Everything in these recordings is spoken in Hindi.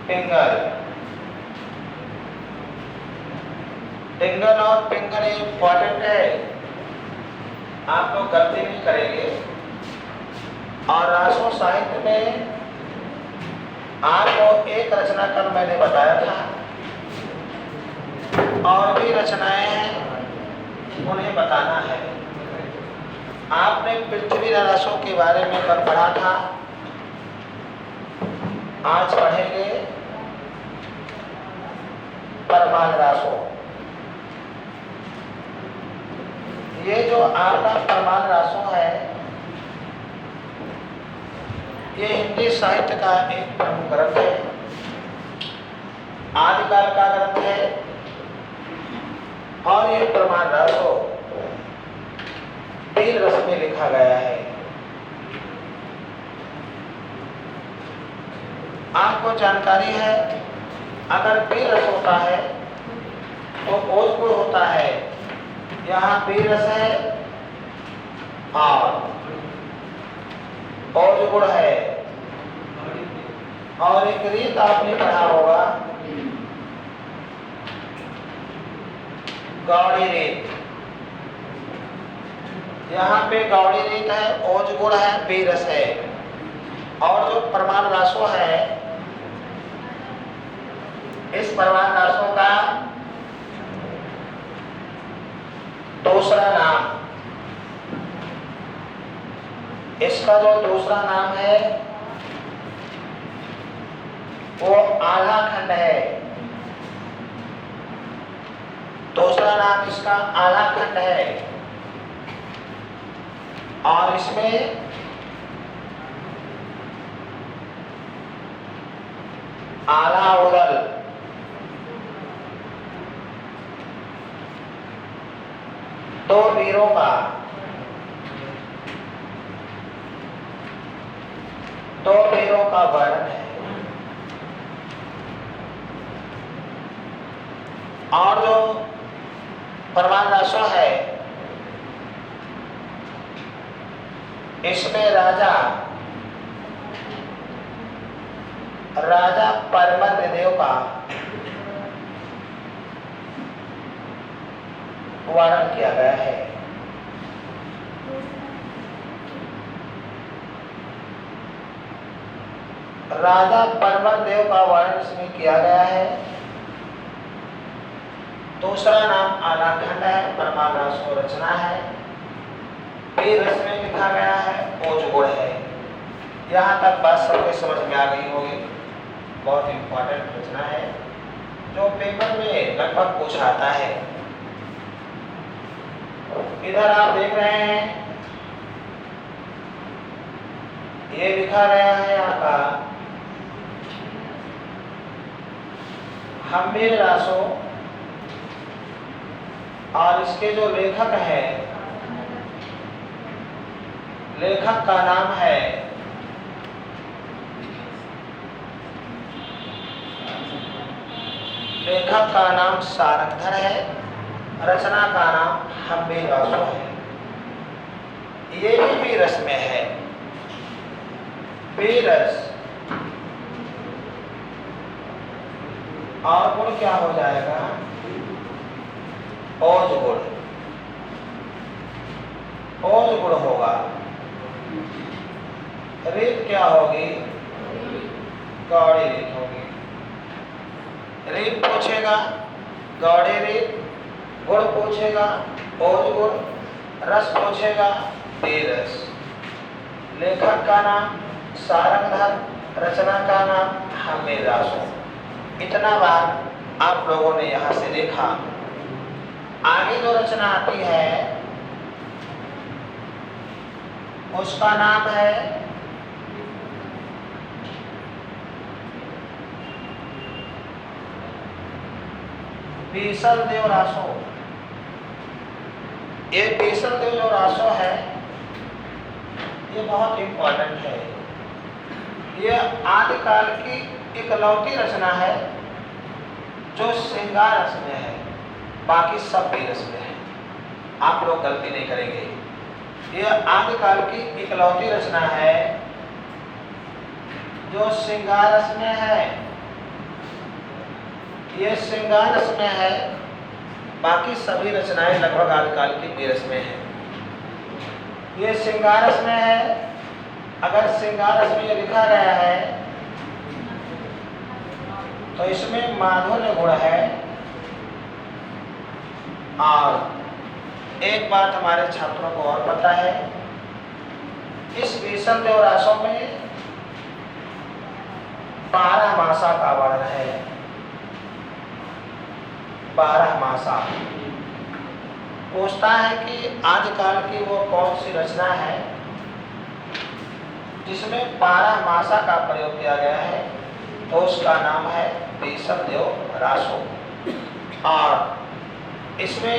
पिंगल। टिंगल और पिंगल इंपॉर्टेंट है, आप लोग गलती नहीं करेंगे। और रासो साहित्य में आपको एक रचना कल मैंने बताया था, और भी रचनाएं हैं उन्हें बताना है। आपने पृथ्वी रासों के बारे में कल पढ़ा था, आज पढ़ेंगे परमाल रासों। ये जो आपका परमाल रासों है, ये हिंदी साहित्य का एक प्रमुख ग्रंथ है, आदिकाल का ग्रंथ है। और ये परमाल रासों 3 रस में लिखा गया है। आपको जानकारी है, अगर बी रस होता है तो ओज गुण होता है। यहाँ बी रस है और ओज गुण है। और एक रीत आपने पढ़ा होगा, गौड़ी रीत। यहाँ पे गौड़ी रीत है, ओज गुण है, बी रस है। और जो परमाल रासो है, इस परमाल रासों का दूसरा नाम, इसका जो दूसरा नाम है वो आधा खंड है। दूसरा नाम इसका आधा खंड है। और इसमें आला उदल, दो वीरों का, वर्णन है। और जो परमाल रासो है, इसमें राजा परमद्र देव का वर्णन किया गया है। राजा परमद्र देव का वर्णन इसमें किया गया है। दूसरा नाम आलाखंड है, परमाल रासो रचना है, बी रस में लिखा गया है, ओज गुण है। यहाँ तक बात सबके समझ में आ गई होगी। बहुत इंपॉर्टेंट रचना है जो पेपर में लगभग पूछा आता है। इधर आप देख रहे हैं, ये लिखा गया है आपका हम्मीर रासो। और इसके जो लेखक है, लेखक का नाम है सारंगधर है, रचना का नाम हम्मीर रासो है। ये भी बी रस में है। बी रस और गुण क्या हो जाएगा? ओज गुण। ओज गुण होगा। रीत क्या होगी? गौड़ी रीत होगी। रीत पूछेगा गौड़ी रीत, गुण पूछेगा ओज गुण, रस पूछेगा बी रस। लेखक का नाम सारंगधर, रचना का नाम हम्मीर रासो। इतना बात आप लोगों ने यहाँ से देखा। आगे जो रचना आती है उसका नाम है बीसल देव रासो। ये बीसल देव जो रासो है, ये बहुत इंपॉर्टेंट है। ये आदिकाल की इकलौती रचना है जो श्रृंगार रस में है, बाकी सब बी रस में है। आप लोग गलती नहीं करेंगे। ये आदिकाल की इकलौती रचना है जो श्रृंगार रस में है, ये श्रृंगार रस में है, बाकी सभी रचनाएं लगभग आदिकाल की बीरस में है। ये श्रृंगार रस में है। अगर श्रृंगार रस में ये लिखा गया है तो इसमें माधुर्य गुण है। और एक बात हमारे छात्रों को और पता है, इस भीषण देव रासों में 12 मासा का वर्णन है। 12 मासा। पूछता है कि आदिकाल की वो कौन सी रचना है जिसमें 12 मासा का प्रयोग किया गया है, तो उसका नाम है भीषण देव रासो। और इसमें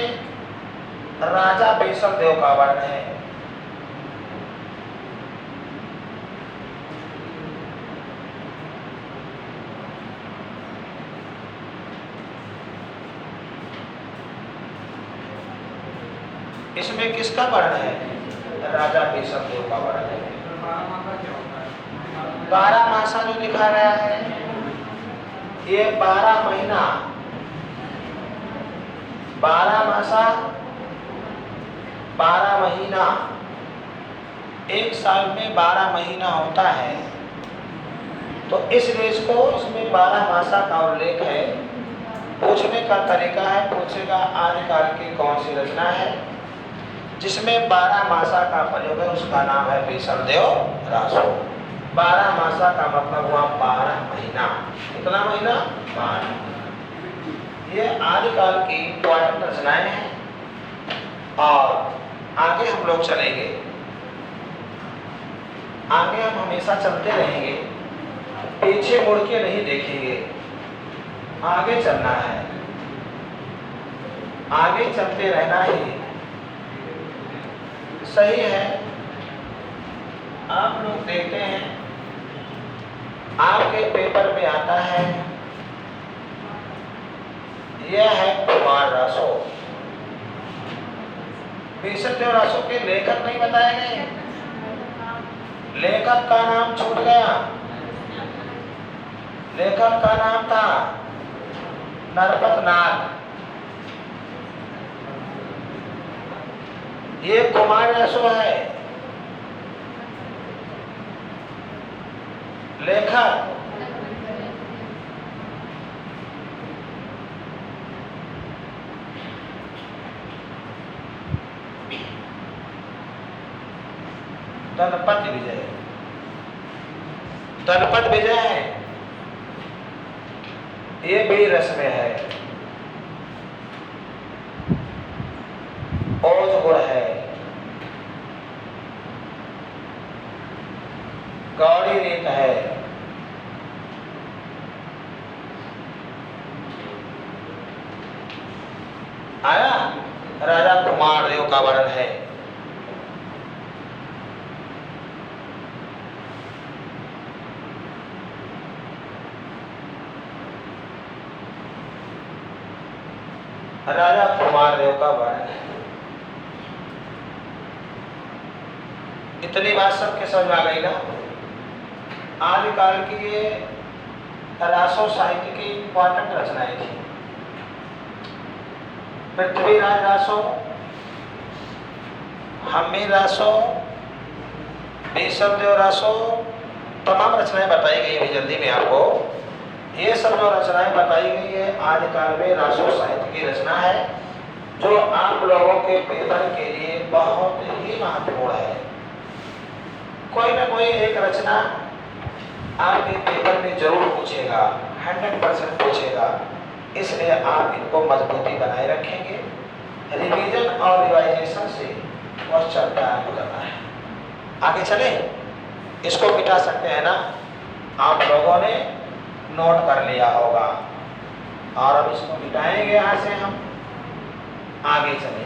राजा भीषण देव का वर्णन है। इसमें किसका वर्णन है? राजा भीषण देव का वर्णन है। 12 मासा जो लिखा गया है, ये 12 महीना, 12 मासा, 12 महीना। एक साल में 12 महीना होता है, तो इसलिए इसमें 12 मासा का उल्लेख है। पूछने का तरीका है, पूछेगा आदिकाल की कौन सी रचना है जिसमें 12 मासा का प्रयोग है, उसका नाम है भीषण देव रासो। 12 मासा का मतलब हुआ 12 महीना। कितना महीना? 12। ये आदिकाल की इंपॉर्टेंट रचनाएं हैं। और आगे हम लोग चलेंगे, आगे हम हमेशा चलते रहेंगे, पीछे मुड़ के नहीं देखेंगे, आगे चलना है, आगे चलते रहना ही सही है। आप लोग देखते हैं, आपके पेपर में आता है, यह है कुमार रासो। भीषण देव रासो के लेखक नहीं बताए गए, लेखक का नाम छूट गया। लेखक का नाम था नरपत नाथ। ये कुमार रासो है। लेखक दलपत विजय, दलपत विजय है। ये भी रस में है। ओज गुण है, गौड़ी रीत है, आया। राजा कुमार देव का वर्णन है। राजा कुमार देव का वर्णन है। इतनी बात सबके समझ में आ गई ना? आदिकाल की ये रासो साहित्य की इंपॉर्टेंट रचनाएं थी। पृथ्वीराज रासो, हम्मी रासो, भीषण देव रासो, तमाम रचनाएं बताई गई है जल्दी में आपको। ये सब जो रचनाएं बताई गई है आदिकाल में रासो साहित्य की रचना है, जो आप लोगों के पेपर के लिए बहुत ही महत्वपूर्ण है। कोई ना कोई एक रचना आपके पेपर में जरूर पूछेगा, 100% पूछेगा। इसलिए आप इनको मजबूती बनाए रखेंगे। रिवीजन और रिवाइजेशन से क्वेश्चन तैयार हो जाता है। आगे चले, इसको मिटा सकते हैं ना? आप लोगों ने नोट कर लिया होगा। और अब इसको मिटाएंगे, यहाँ से हम आगे चलेंगे।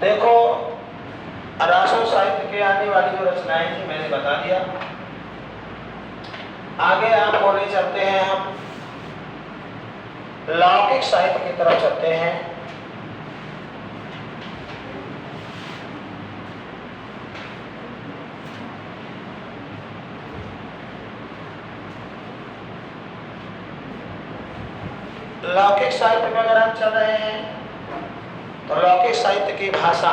देखो, रासो साहित्य के आने वाली जो रचनाएं थी मैंने बता दिया। आगे आप बोले चलते हैं, हम लौकिक साहित्य की तरफ चलते हैं। लौकिक साहित्य में अगर हम चल रहे हैं तो लौकिक साहित्य की भाषा,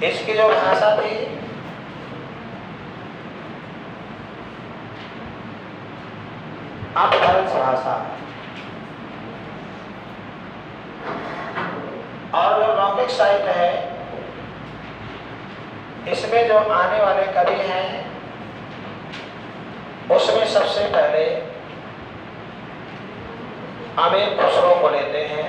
इसकी जो भाषा थी अपभ्रंश भाषा, और जो लौकिक साहित्य है इसमें जो आने वाले कवि हैं उसमें सबसे पहले अमीर खुसरो को लेते हैं।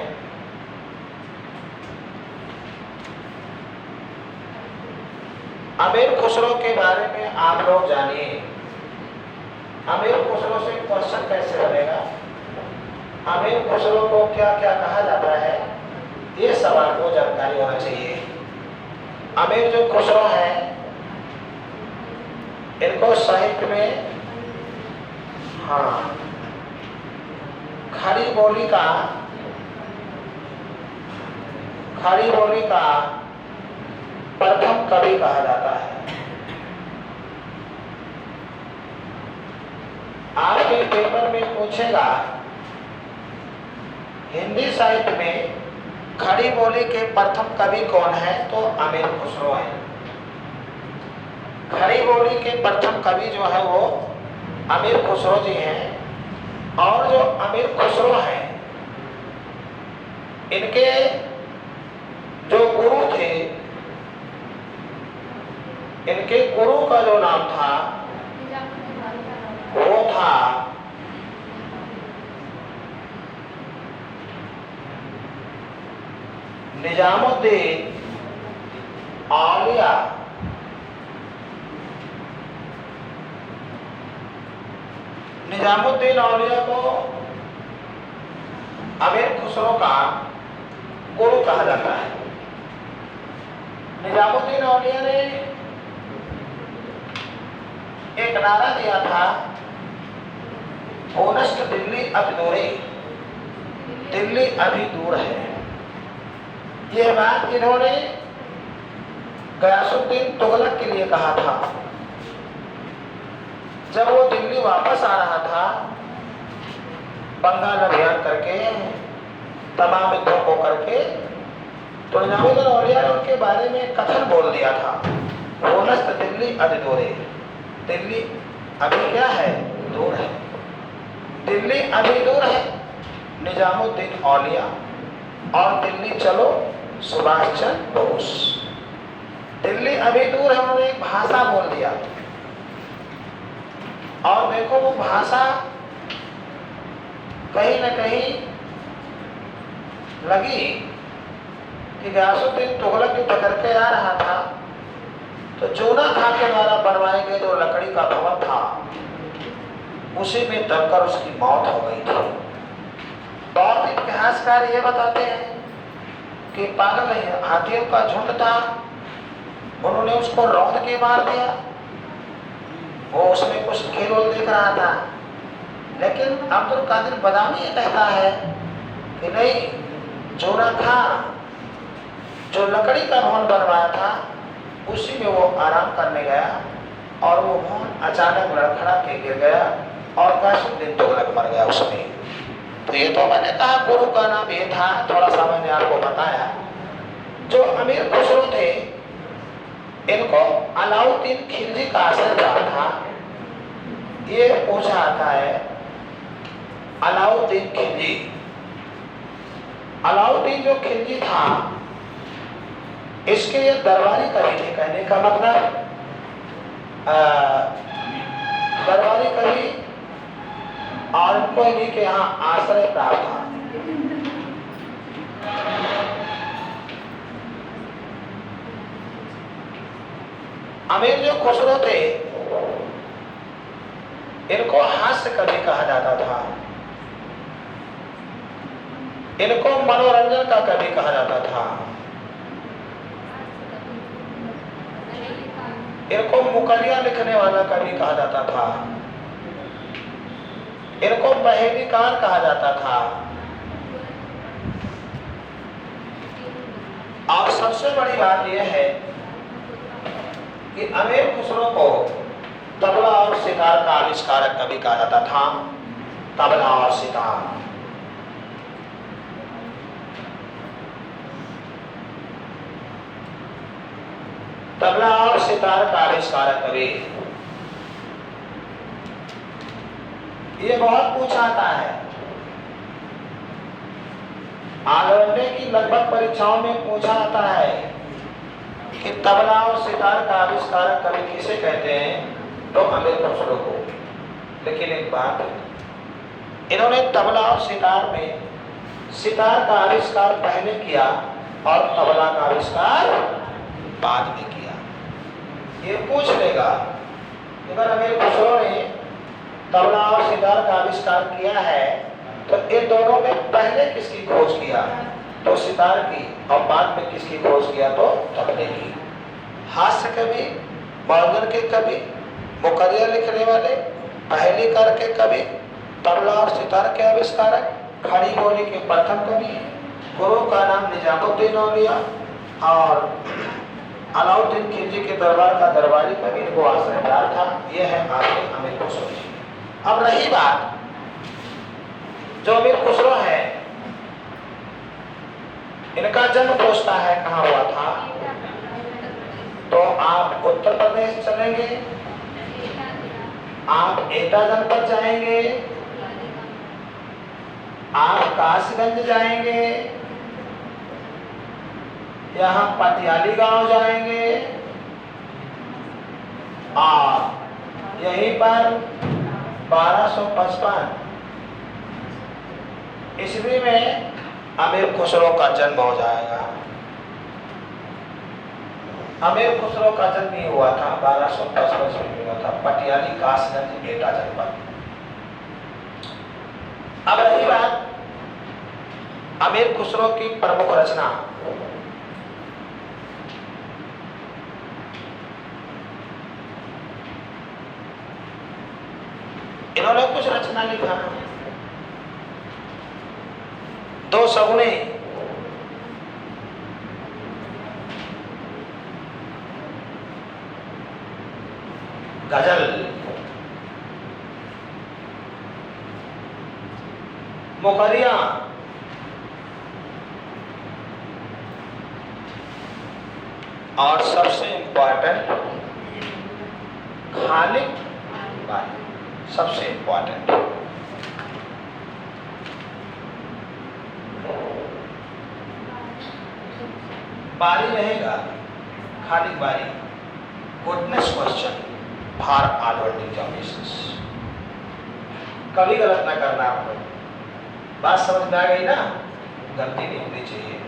अमीर खुसरो के बारे में आप लोग जानिए। अमीर खुसरो से क्वेश्चन कैसे बनेगा, अमीर खुसरो को क्या क्या कहा जाता है, ये सवाल को जानकारी होना चाहिए। अमीर जो खुसरो है इनको साहित्य में खड़ी बोली का प्रथम कवि कहा जाता है। आपके पेपर में पूछेगा हिंदी साहित्य में खड़ी बोली के प्रथम कवि कौन है, तो अमीर खुसरो है। खड़ी बोली के प्रथम कवि जो है वो अमीर खुसरो जी हैं। और जो अमीर खुसरो हैं इनके जो गुरु थे, इनके गुरु का जो नाम था वो था निजामुद्दीन औलिया। निजामुद्दीन औलिया को अमीर खुसरो का गुरु कहा जाता है। निजामुद्दीन औलिया ने एक नारा दिया था, ओनस्ट दिल्ली अभी दूर है, दिल्ली अभी दूर है। यह बात इन्होंने गयासुद्दीन तुगलक के लिए कहा था। जब वो दिल्ली वापस आ रहा था बंगाल अभियान करके, तमाम युद्धों को करके, तो निजामुद्दीन औलिया ने उनके बारे में कथन बोल दिया था, ओनस्ट दिल्ली अभी दूर है, दिल्ली अभी क्या है, दूर है, दिल्ली अभी दूर है निजामुद्दीन औलिया, और दिल्ली चलो सुभाष चंद्र बोस। दिल्ली अभी दूर है, उन्होंने एक भाषा बोल दिया। और देखो वो भाषा कहीं न कहीं लगी कि गयासुद्दीन तुगलक युद्ध करके आ रहा था, तो जोना खां के द्वारा बनवाए गए जो लकड़ी का भवन था उसी में दबकर उसकी मौत हो गई थी। बहुत इतिहासकार ये बताते हैं कि पागल हाथियों का झुंड था, उन्होंने उसको रौंद के मार दिया। वो उसमें कुछ खेल देख रहा था, लेकिन अब्दुल कादिर बदामी ये कहता है कि नहीं, जोना खां जो लकड़ी का भवन बनवाया था उसी में वो आराम करने गया और वो भवन अचानक लड़खड़ा के गिर गया और गयासुद्दीन तुगलक मर गया उसमें। तो ये तो मैंने कहा गुरु का नाम ये था, थोड़ा सा मैंने आपको बताया। जो अमीर खुसरो थे इनको अलाउद्दीन खिलजी का आश्रय रहा था, ये पूछा आता है अलाउद्दीन खिलजी। अलाउद्दीन जो खिलजी था इसके ये दरबारी कवि थे, कहने का मतलब दरबारी कवि, और इनको इन्हीं के यहाँ आश्रय प्राप्त था। अमीर जो खुसरो थे इनको हास्य कवि कहा जाता था, इनको मनोरंजन का कवि कहा जाता था, इनको मुकलिया लिखने वाला कवि कहा जाता था, इनको पहेलीकार कहा जाता था। और सबसे बड़ी बात यह है कि अमीर खुसरो को तबला और सितार का आविष्कारक कवि कहा जाता था। तबला और सितार, तबला और सितार का आविष्कारक कवि। ये बहुत पूछा आता है, आलवंडे की लगभग परीक्षाओं में पूछा आता है कि तबला और सितार का आविष्कारक कवि किसे कहते हैं, तो अमीर खुसरो को। लेकिन एक बात, इन्होंने तबला और सितार में सितार का आविष्कार पहले किया और तबला का आविष्कार बाद में किया। ये पूछ लेगा, अगर अमीर खुसरो ने तबला और सितार का आविष्कार किया है तो इन दोनों में पहले किसकी खोज किया, तो सितार की, और बाद में किसकी खोज किया, तो तबले की। हास्य कवि, मौजन के कवि, मुकर्रिया लिखने वाले, पहली कार के कवि, तबला और सितार के आविष्कारक, खड़ी बोली के प्रथम कवि, गुरु का नाम निजामुद्दीन औलिया और अलाउद्दीन खिलजी के दरबार का दरबारी कवि, इनको आश्रयदार था। यह है आपके अमीर खुसरो। अब रही बात, जो अमीर खुसरो है, इनका जन्म पूछता है कहाँ हुआ था, तो आप उत्तर प्रदेश चलेंगे, आप एटा जनपद जाएंगे, आप कासगंज जाएंगे, यहाँ पटियाली गांव जाएंगे, और यहीं पर 1255 ईस्वी में अमीर खुसरो का जन्म हो जाएगा। अमीर खुसरो का जन्म ही हुआ था 1255 ईस्वी में हुआ था, पटियाली कासगंज एटा जनपद। अब रही बात अमीर खुसरो की प्रमुख रचना, इन्होंने कुछ रचना लिखा, दो सगुने, गजल, मुकर्रिया, और सबसे इंपॉर्टेंट खालिक बारी, सबसे इंपॉर्टेंट। बारी रहेगा, खालिक बारी, गुडनेस क्वेश्चन फॉर आलवंडी एग्जामिनेशंस। कभी गलत ना करना आपको, बात समझ में आ गई ना, गलती नहीं होनी चाहिए।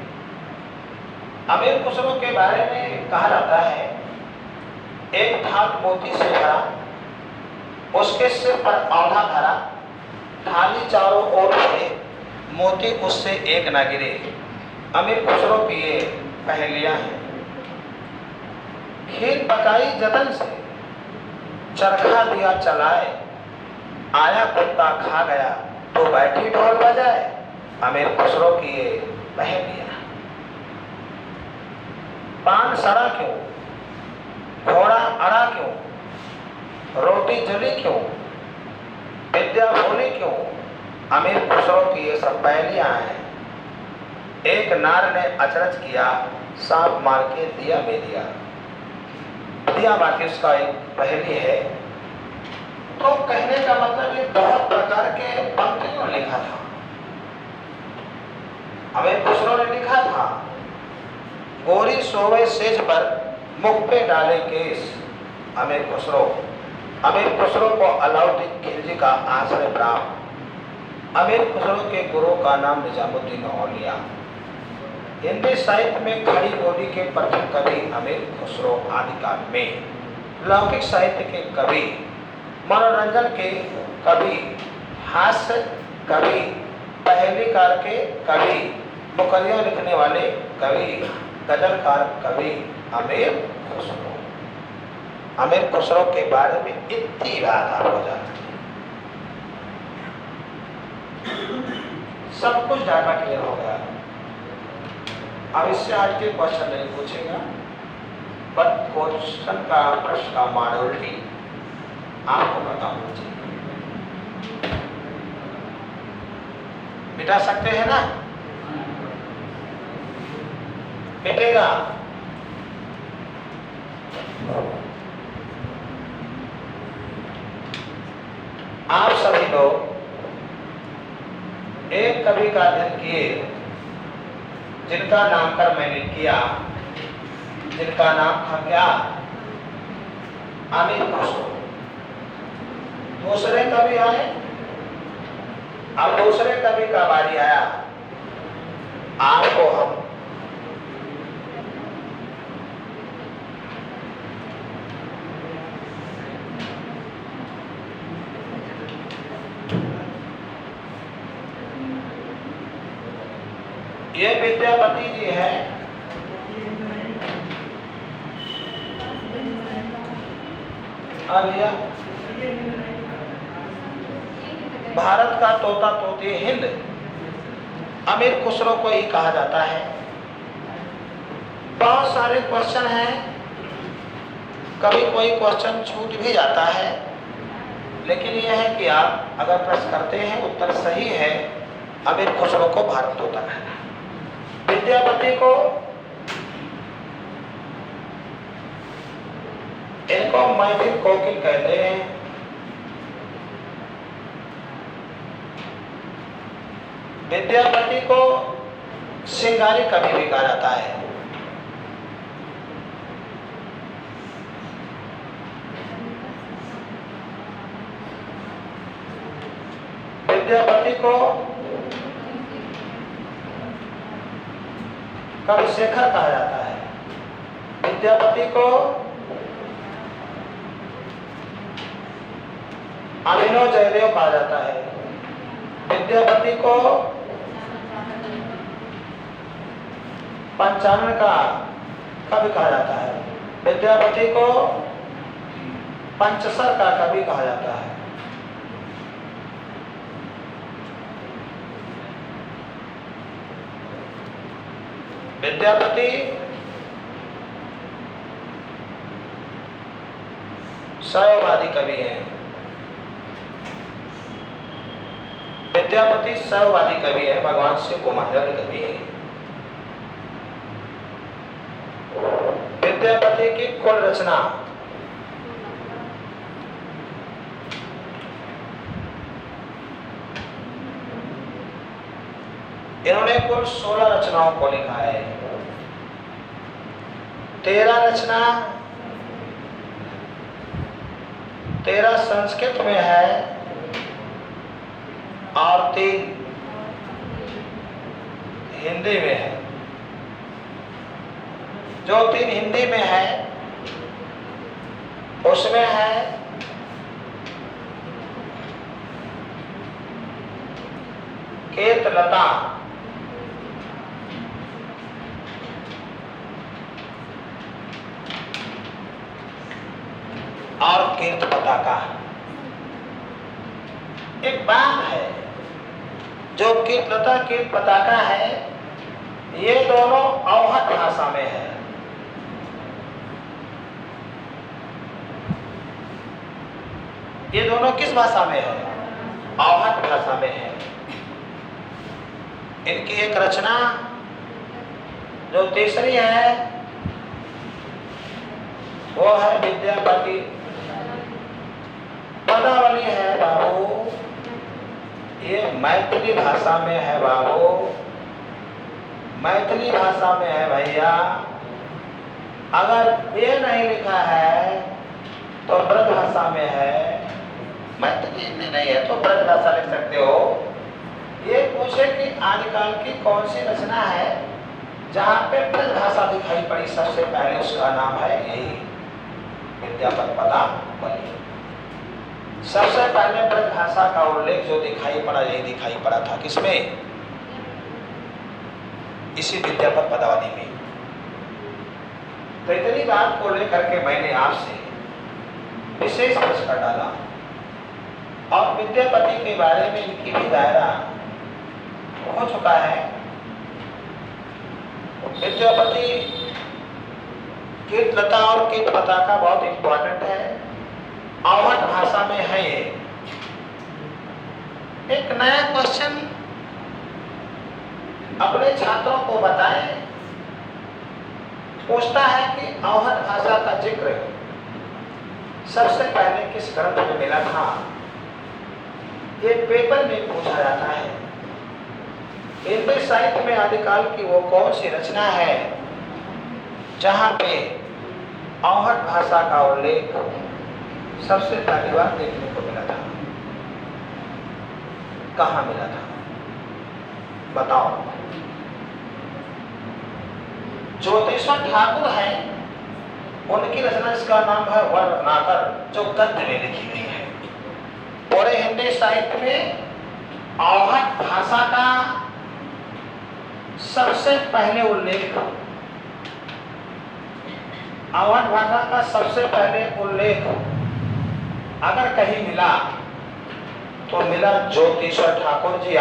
अमीर खुसरो के बारे में कहा जाता है, एक थाल मोती से भरा, उसके सिर पर औंधा धरा, थाली चारों ओर घूमे, मोती उससे एक ना गिरे। अमीर खुसरो की ये पहेलियां हैं। खीर पकाई जतन से, चरखा दिया चलाए, आया कुत्ता खा गया तो बैठी ढोल बजाए। अमीर खुसरो की ये पहेलियां। पान सड़ा क्यों, घोड़ा अड़ा क्यों, रोटी जली क्यों, विद्या भोली क्यों। अमीर खुसरो की ये सब पहेलियां हैं। एक नार ने अचरज किया, सांप मार के दिया में दिया। दिया बाकी उसका एक पहेली है। तो कहने का मतलब ये बहुत प्रकार के पंक्तियों लिखा था। अमीर खुसरो ने लिखा था, गोरी सोवे सेज पर, मुख पे डाले केस। अमीर खुसरो को अलाउद्दीन खिलजी का आश्रय प्राप्त। अमीर खुसरो के गुरु का नाम निजामुद्दीन औलिया। हिंदी साहित्य में खड़ी बोली के प्रथम कवि अमीर खुसरो आदिकाल में। लौकिक साहित्य के कवि, मनोरंजन के कवि, हास्य कवि, पहेलीकार के कवि, मुकर्रिया लिखने वाले कवि, गजलकार कवि अमीर खुसरो। अमीर खुसरो के बारे में इतनी बात आपको जानना है, सब कुछ डाटा क्लियर हो गया। अब इससे आज के क्वेश्चन नहीं पूछेगा, बट क्वेश्चन का प्रश्न का मॉड्यूल आपको पता होना चाहिए। मिटा सकते हैं ना? मिटेगा। आप सभी लोग एक कवि का अध्ययन किए जिनका नामकरण मैंने किया, जिनका नाम था क्या? अमीर खुसरो। दूसरे कवि आए। अब दूसरे कवि का बारी आया। आपको हम ये विद्यापति जी है। भैया भारत का तोता तोती हिंद अमीर खुसरो को ही कहा जाता है। बहुत सारे क्वेश्चन हैं, कभी कोई क्वेश्चन छूट भी जाता है, लेकिन यह है कि आप अगर प्रश्न करते हैं उत्तर सही है, अमीर खुसरो को भारत तोता कहना है। विद्यापति को इनको मैथिल कोकिल कहते हैं। विद्यापति को सिंगारी कवि भी कहा जाता है। विद्यापति को कवि शेखर कहा जाता है। विद्यापति को अभिनव जयदेव कहा जाता है। विद्यापति को पंचानन का कवि कहा जाता है। विद्यापति को पंचसर का कवि कहा जाता है। विद्यापति शैववादी कवि हैं। विद्यापति शैववादी कवि है, भगवान शिव को मानने वाले कवि है। विद्यापति की कुल रचना इन्होंने कुल 16 रचनाओं को लिखा है। 13 संस्कृत में है और 3 हिंदी में है। जो 3 हिंदी में है उसमें है कीर्तलता, और कीर्त पताका। एक बात है, जो कीर्तलता कीर्त पताका है, ये दोनों अवहट भाषा में है। ये दोनों किस भाषा में है? अवहट भाषा में है। इनकी एक रचना जो तीसरी है वो है विद्यापति पदावली है बाबू। ये मैथिली भाषा में है बाबू, मैथिली भाषा में है भैया। अगर ये नहीं लिखा है तो ब्रज भाषा में है, मैथिली में नहीं है तो ब्रज भाषा लिख सकते हो। ये पूछे कि आदिकाल की कौन सी रचना है जहाँ पे ब्रज भाषा दिखाई पड़ी सबसे पहले, उसका नाम है यही विद्यापति पदावली। सबसे पहले ब्रज भाषा का उल्लेख जो दिखाई पड़ा, यही दिखाई पड़ा था किसमें? इसी विद्यापति पदावली में। तो इतनी बात को लेकर के मैंने आपसे विशेष प्रश्न कर डाला और विद्यापति के बारे में इनकी भी दायरा हो चुका है। विद्यापति कीर्तलता और कीर्त पताका बहुत इंपॉर्टेंट है। अवध भाषा में है ये। एक नया क्वेश्चन अपने छात्रों को बताएं। पूछता है कि अवध भाषा का जिक्र सबसे पहले किस ग्रंथ में मिला था। ये पेपर में पूछा जाता है। हिंदी साहित्य में आदिकाल की वो कौन सी रचना है जहां पे अवध भाषा का उल्लेख सबसे पहली बार देखने को मिला था। कहां मिला था बताओ। ज्योतिषवर ठाकुर है, उनकी रचना, इसका नाम है वर रत्नाकर, जो गद्य में लिखी गई है। पूरे हिंदी साहित्य में अवध भाषा का सबसे पहले उल्लेख, अवध भाषा का सबसे पहले उल्लेख अगर कहीं मिला तो मिला ज्योतिषवर ठाकुर जी।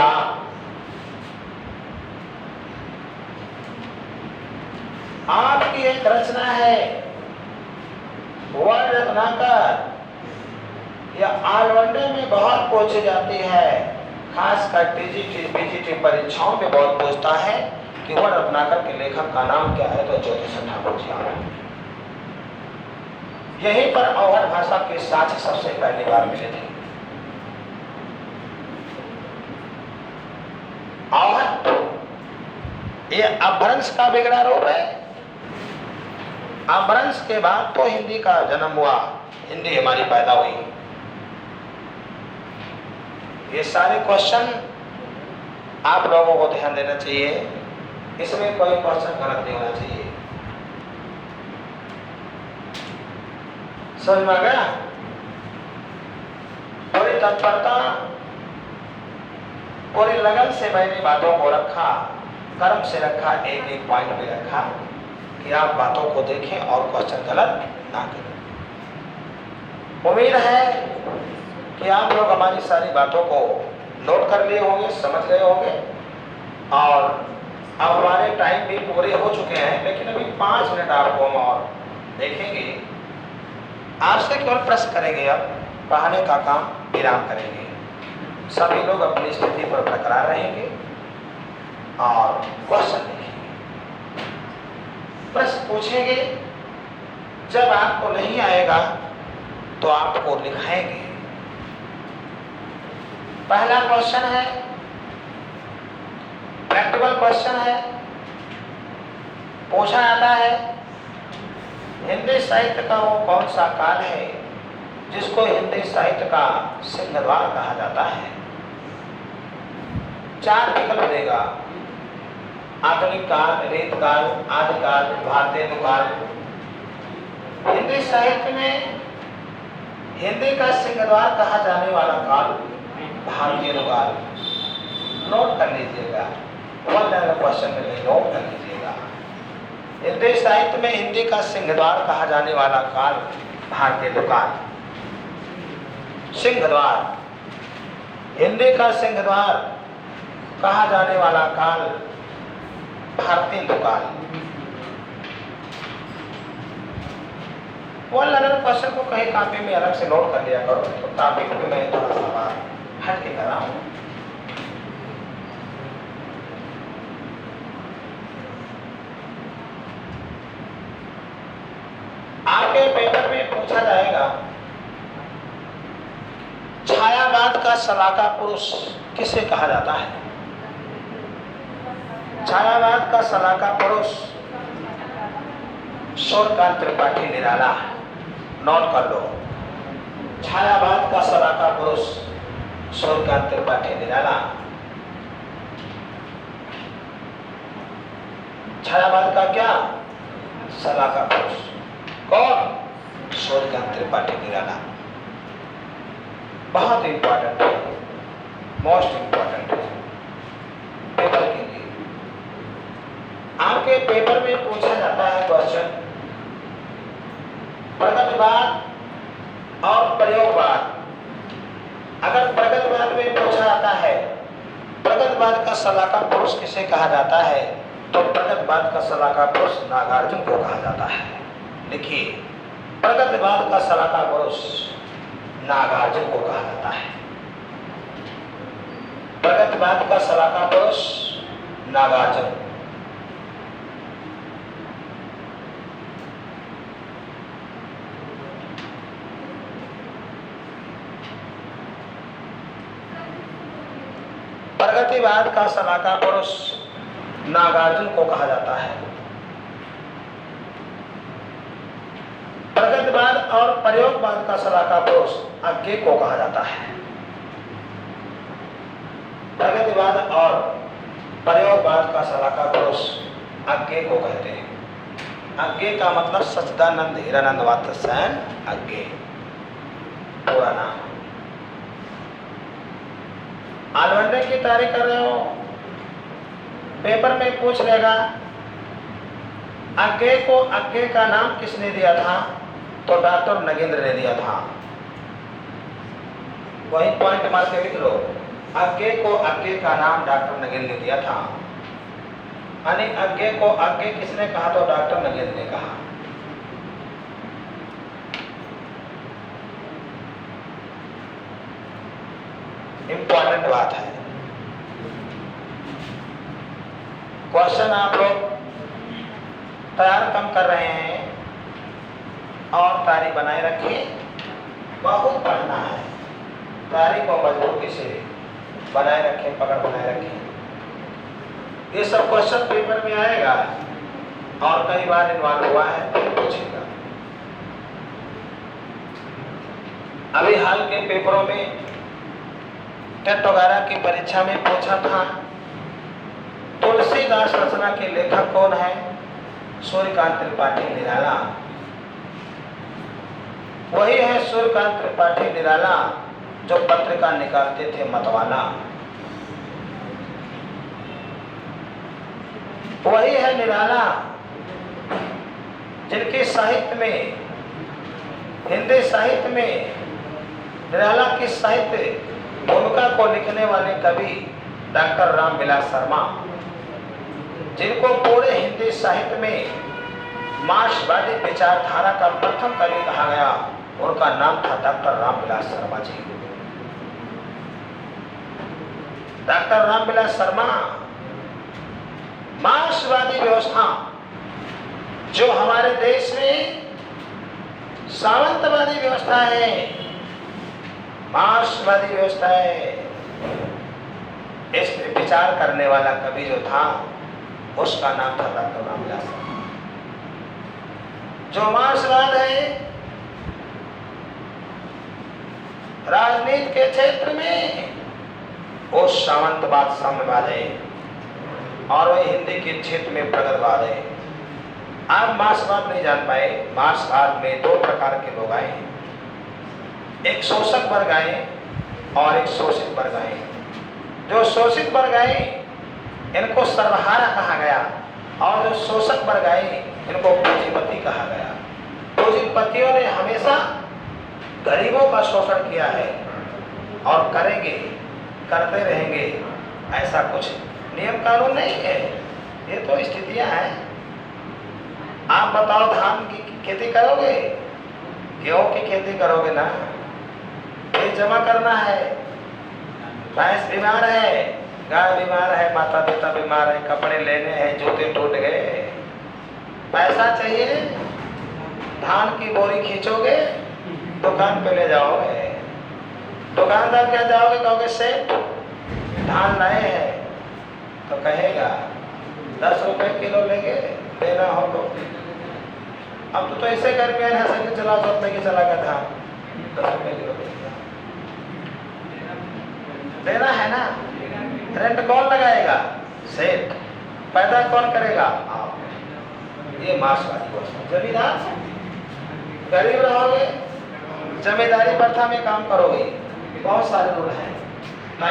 आपकी एक रचना है वर रत्नाकर, यह ऑलराउंडर में बहुत पूछी जाती है, खासकर टीजीटी पीजीटी परीक्षाओं में बहुत पूछता है कि वर रत्नाकर के लेखक का नाम क्या है, तो ज्योतिषवर ठाकुर जी आ। यहीं पर अवध भाषा के साथ सबसे पहली बार मिले थे। अवध ये अपभ्रंश का बिगड़ा रूप है। अपभ्रंश के बाद तो हिंदी का जन्म हुआ, हिंदी हमारी पैदा हुई। ये सारे क्वेश्चन आप लोगों को ध्यान देना चाहिए, इसमें कोई क्वेश्चन गलत नहीं होना चाहिए। समझ में आ गया? पूरी तत्परता, पूरी लगन से मैंने बातों को रखा, कर्म से रखा, एक एक पॉइंट पे रखा कि आप बातों को देखें और क्वेश्चन गलत ना करें। उम्मीद है कि आप लोग हमारी सारी बातों को नोट कर लिए होंगे, समझ गए होंगे। और अब हमारे टाइम भी पूरे हो चुके हैं, लेकिन अभी 5 मिनट आपको हम और देखेंगे। आपसे केवल प्रश्न करेंगे, अब पढ़ाने का काम विराम करेंगे। सभी लोग अपनी स्थिति पर बरकरार रहेंगे और क्वेश्चन लिखेंगे, प्रश्न पूछेंगे। जब आपको नहीं आएगा तो आपको लिखाएंगे। पहला क्वेश्चन है, प्रैक्टिकल क्वेश्चन है। पूछा जाता है हिंदी साहित्य का वो कौन सा काल है जिसको हिंदी साहित्य का सिंहद्वार कहा जाता है। 4 विकल्प देगा, आधुनिक काल, रेत काल, आदिकाल, भारतीय काल। हिंदी साहित्य में हिंदी का सिंहद्वार कहा जाने वाला काल भारतीय काल। नोट कर लीजिएगा, 1 नंबर क्वेश्चन में नोट कर लीजिएगा। हिंदी साहित्य में हिंदी का सिंहद्वार कहा जाने वाला काल भारतीय काल। सिंहद्वार, हिंदी का सिंहद्वार कहा जाने वाला काल भारतीय काल। 1 नंबर क्वेश्चन को कहीं कॉपी में अलग से नोट कर लिया करो, तो टॉपिक पे मैं थोड़ा सा हट के कर रहा हूँ। आपके पेपर में पूछा जाएगा छायावाद का सलाका पुरुष किसे कहा जाता है। छायावाद का सलाका पुरुष सूर्यकांत त्रिपाठी निराला। नोट कर लो, छायावाद का सलाका पुरुष सूर्यकांत त्रिपाठी निराला। छायावाद का क्या सलाका पुरुष कौन? सूर्यकांत त्रिपाठी निराला। बहुत इंपॉर्टेंट है, मोस्ट इंपॉर्टेंट है पेपर के लिए। आपके पेपर में पूछा जाता है क्वेश्चन प्रगतवाद और प्रयोगवाद। अगर प्रगतवाद में पूछा जाता है प्रगतवाद का सलाका पुरुष किसे कहा जाता है, तो प्रगतवाद का सलाका पुरुष नागार्जुन को कहा जाता है। देखिए, प्रगतवाद का सलाका पुरुष नागार्जुन को कहा जाता है। प्रगतिवाद का सलाहकार पुरुष नागार्जुन। प्रगतिवाद का सलाहकार पुरुष नागार्जुन को कहा जाता है। प्रगतिवाद और प्रयोगवाद का सलाहकार पुरुष अज्ञे को कहा जाता है। प्रगतिवाद और प्रयोगवाद का सलाहकार पुरुष अज्ञे को कहते हैं। अज्ञे का मतलब सच्चिदानंद हीरानंद वात्स्यायन अज्ञे पूरा नाम। आलवंडे की तैयारी कर रहे हो, पेपर में पूछ लेगा अज्ञे को अज्ञे का नाम किसने दिया था, तो डॉक्टर नगेंद्र ने दिया था। वही पॉइंट मार के लिख लो, अज्ञे को अज्ञे का नाम डॉक्टर नगेंद्र ने दिया था। यानी अज्ञे को अज्ञे किसने कहा, तो डॉक्टर नगेंद्र ने कहा। इंपॉर्टेंट बात है। क्वेश्चन आप लोग तैयार कम कर रहे हैं और तैयारी बनाए रखें। बहुत पढ़ना है, तैयारी को मजबूती से बनाए रखें, पकड़ बनाए रखें। ये सब क्वेश्चन पेपर में आएगा और कई बार इन्वॉल्व हुआ है तो पूछेगा। अभी हाल के पेपरों में टेट वगैरह की परीक्षा में पूछा था तुलसीदास रचना के लेखक कौन है, सूर्यकांत त्रिपाठी निराला। वही है सूर्यकांत त्रिपाठी निराला जो पत्रिका निकालते थे मतवाला। वही है निराला जिनके साहित्य में, हिंदी साहित्य में निराला की साहित्य भूमिका को लिखने वाले कवि डॉक्टर रामविलास शर्मा, जिनको पूरे हिंदी साहित्य में मार्क्सवादी विचारधारा का प्रथम कवि कहा गया, उनका नाम था डॉक्टर रामविलास शर्मा जी। डॉक्टर रामविलास शर्मा मार्क्सवादी व्यवस्था जो हमारे देश में सामंतवादी व्यवस्था है, मार्क्सवादी व्यवस्था है, इस पर विचार करने वाला कवि जो था उसका नाम था डॉक्टर रामविलास शर्मा। जो मार्क्सवाद है राजनीति के क्षेत्र में, वो सामंतवाद साम्यवाद है, और वही हिंदी के क्षेत्र में प्रगतिवाद है। आप मार्क्सवाद नहीं जान पाए। मार्क्सवाद में दो प्रकार के लोग आए हैं, एक शोषक वर्ग आए और एक शोषित वर्ग आए। जो शोषित वर्ग आए इनको सर्वहारा कहा गया, और जो शोषक वर्ग आए इनको पूंजीपति कहा गया। पूंजीपतियों ने हमेशा गरीबों का शोषण किया है और करेंगे, करते रहेंगे। ऐसा कुछ नियम कानून नहीं है, ये तो स्थितियां हैं। आप बताओ, धान की खेती करोगे, गेहूं की खेती करोगे ना, ये जमा करना है। भैंस बीमार है, गाय बीमार है, माता पिता बीमार है, कपड़े लेने हैं, जूते टूट गए, पैसा चाहिए। धान की बोरी खींचोगे, दुकान पे ले जाओगे, दुकानदार क्या जाओगे, कहोगे सेठ धान लाए हैं, तो कहेगा 10 रुपए किलो लेंगे, देना हो तो। अब तो ऐसे करके है, साइकिल चला 100 रुपए की चला गया धान, 10 रुपए किलो देना है ना। रेंट कौन लगाएगा, सेठ। पैदा कौन करेगा, आप। ये मार्क्सवादी व्यवस्था। जमींदार गरीब रहोगे, जमींदारी प्रथा में काम करोगे, बहुत सारे लोग हैं।